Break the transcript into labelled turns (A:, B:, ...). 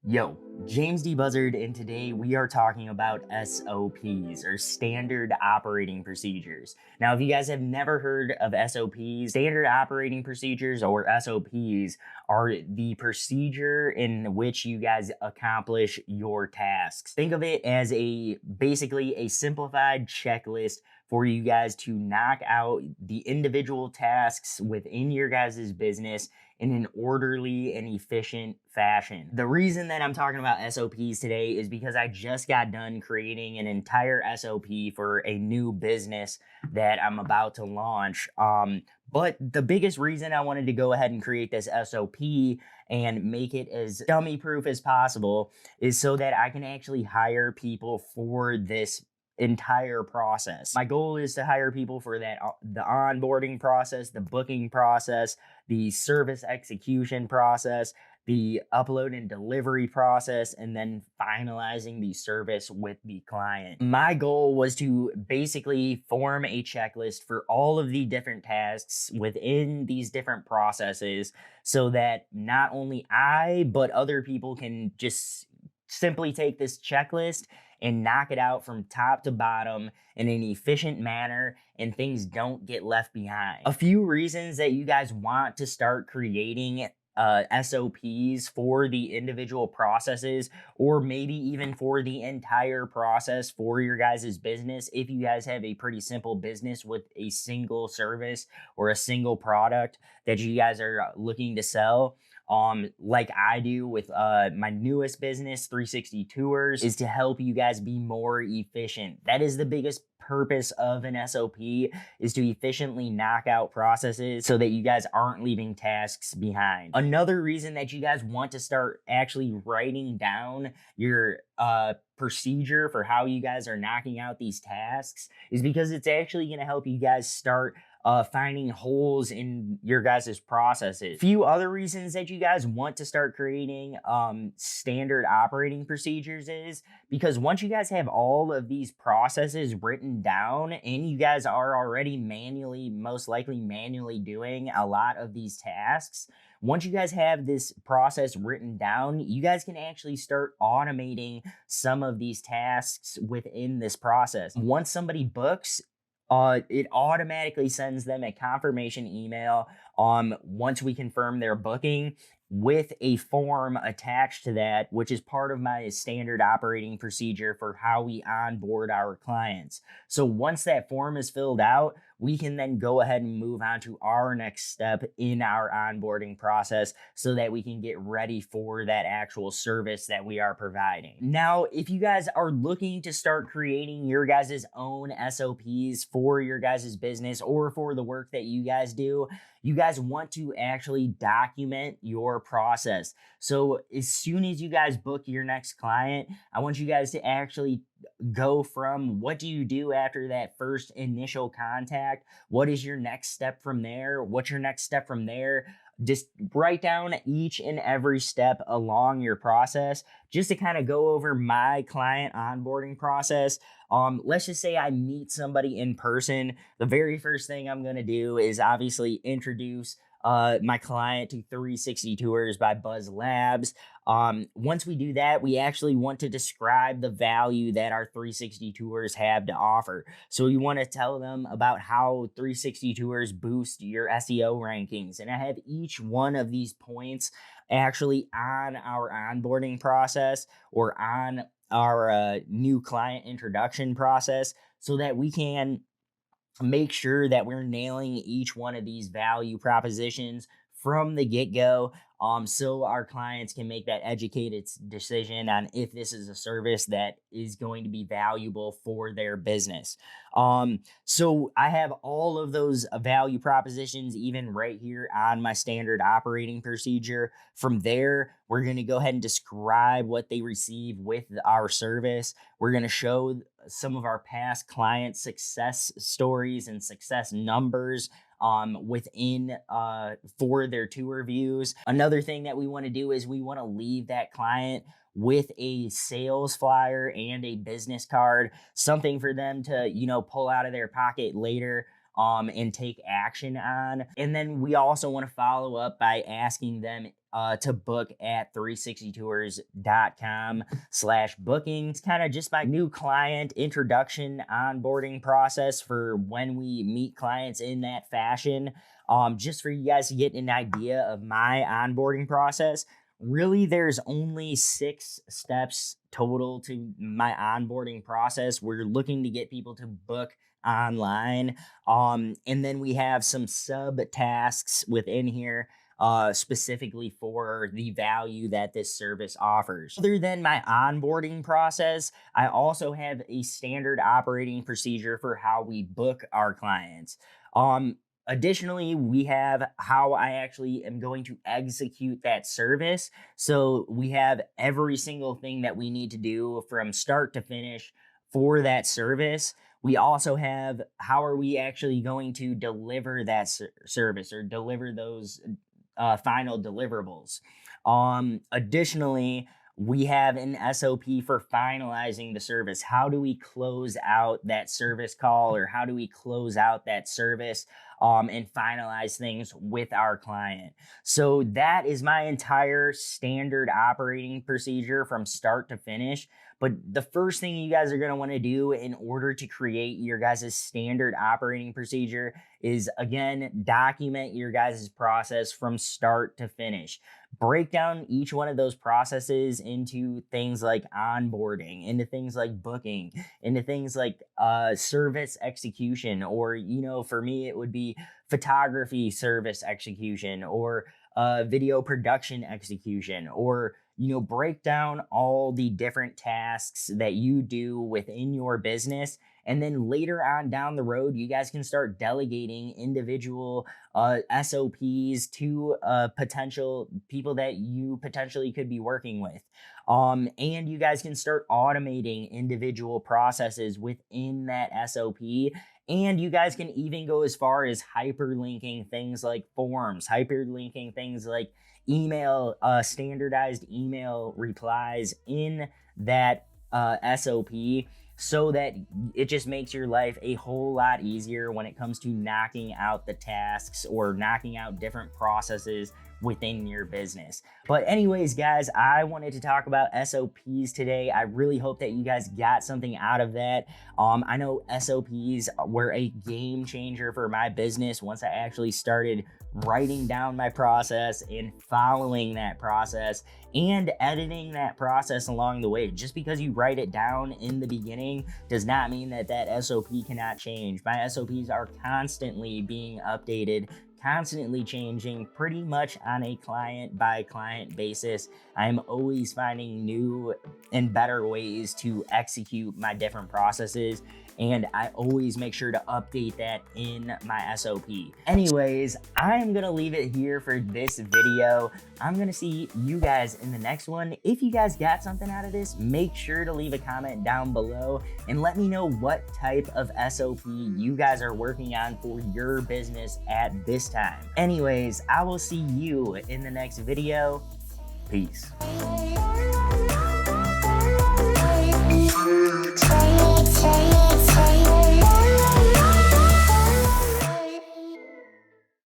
A: Yo, JamesDBuzzard, and today we are talking about SOPs, or Standard Operating Procedures. Now, if you guys have never heard of SOPs, Standard Operating Procedures, or SOPs, are the procedure in which you guys accomplish your tasks. Think of it as basically a simplified checklist for you guys to knock out the individual tasks within your guys' business in an orderly and efficient fashion. The reason that I'm talking about SOPs today is because I just got done creating an entire SOP for a new business that I'm about to launch. But the biggest reason I wanted to go ahead and create this SOP and make it as dummy proof as possible is so that I can actually hire people for this entire process. My goal is to hire people for the onboarding process, the booking process, the service execution process, the upload and delivery process, and then finalizing the service with the client. My goal was to basically form a checklist for all of the different tasks within these different processes so that not only I, but other people can just simply take this checklist and knock it out from top to bottom in an efficient manner, and things don't get left behind. A few reasons that you guys want to start creating SOPs for the individual processes, or maybe even for the entire process for your guys' business. If you guys have a pretty simple business with a single service or a single product that you guys are looking to sell, like I do with my newest business, 360 Tours, is to help you guys be more efficient. That is the biggest purpose of an SOP, is to efficiently knock out processes so that you guys aren't leaving tasks behind. Another reason that you guys want to start actually writing down your procedure for how you guys are knocking out these tasks is because it's actually going to help you guys start finding holes in your guys' processes. Few other reasons that you guys want to start creating standard operating procedures is because once you guys have all of these processes written down and you guys are already most likely manually doing a lot of these tasks, once you guys have this process written down, you guys can actually start automating some of these tasks within this process. Once somebody books, it automatically sends them a confirmation email once we confirm their booking, with a form attached to that, which is part of my standard operating procedure for how we onboard our clients. So once that form is filled out, we can then go ahead and move on to our next step in our onboarding process so that we can get ready for that actual service that we are providing. Now, if you guys are looking to start creating your guys' own SOPs for your guys' business or for the work that you guys do, you guys want to actually document your process. So as soon as you guys book your next client, I want you guys to actually go from what do you do after that first initial contact? What is your next step from there? What's your next step from there? Just write down each and every step along your process just to kind of go over my client onboarding process. Let's just say I meet somebody in person. The very first thing I'm going to do is obviously introduce my client to 360 Tours by Buzz Labs. Once we do that, we actually want to describe the value that our 360 Tours have to offer. So we want to tell them about how 360 Tours boost your SEO rankings. And I have each one of these points actually on our onboarding process or on our new client introduction process so that we can make sure that we're nailing each one of these value propositions from the get-go, so our clients can make that educated decision on if this is a service that is going to be valuable for their business. So I have all of those value propositions even right here on my standard operating procedure. From there, we're going to go ahead and describe what they receive with our service. We're going to show some of our past client success stories and success numbers within for their tour views. Another thing that we want to do is we want to leave that client with a sales flyer and a business card, something for them to, pull out of their pocket later and take action on. And then we also want to follow up by asking them to book at 360tours.com/booking. It's kind of just my new client introduction onboarding process for when we meet clients in that fashion. Just for you guys to get an idea of my onboarding process. Really, there's only 6 steps total to my onboarding process. We're looking to get people to book online. And then we have some sub tasks within here specifically for the value that this service offers. Other than my onboarding process, I also have a standard operating procedure for how we book our clients. Additionally, we have how I actually am going to execute that service. So we have every single thing that we need to do from start to finish for that service. We also have how are we actually going to deliver that service or deliver those final deliverables. Additionally, we have an SOP for finalizing the service. How do we close out that service call, or how do we close out that service and finalize things with our client? So that is my entire standard operating procedure from start to finish. But the first thing you guys are going to want to do in order to create your guys' standard operating procedure is, again, document your guys' process from start to finish. Break down each one of those processes into things like onboarding, into things like booking, into things like service execution, or, for me, it would be photography service execution, or video production execution, or break down all the different tasks that you do within your business. And then later on down the road, you guys can start delegating individual SOPs to potential people that you potentially could be working with. And you guys can start automating individual processes within that SOP. And you guys can even go as far as hyperlinking things like forms, hyperlinking things like email, standardized email replies in that SOP, so that it just makes your life a whole lot easier when it comes to knocking out the tasks or knocking out different processes within your business. But anyways, guys, I wanted to talk about SOPs today. I really hope that you guys got something out of that. I know SOPs were a game changer for my business once I actually started writing down my process and following that process and editing that process along the way. Just because you write it down in the beginning does not mean that that SOP cannot change. My SOPs are constantly being updated, constantly changing, pretty much on a client by client basis. I'm always finding new and better ways to execute my different processes, and I always make sure to update that in my SOP. Anyways, I'm gonna leave it here for this video. I'm gonna see you guys in the next one. If you guys got something out of this, make sure to leave a comment down below and let me know what type of SOP you guys are working on for your business at this time. Anyways, I will see you in the next video. Peace.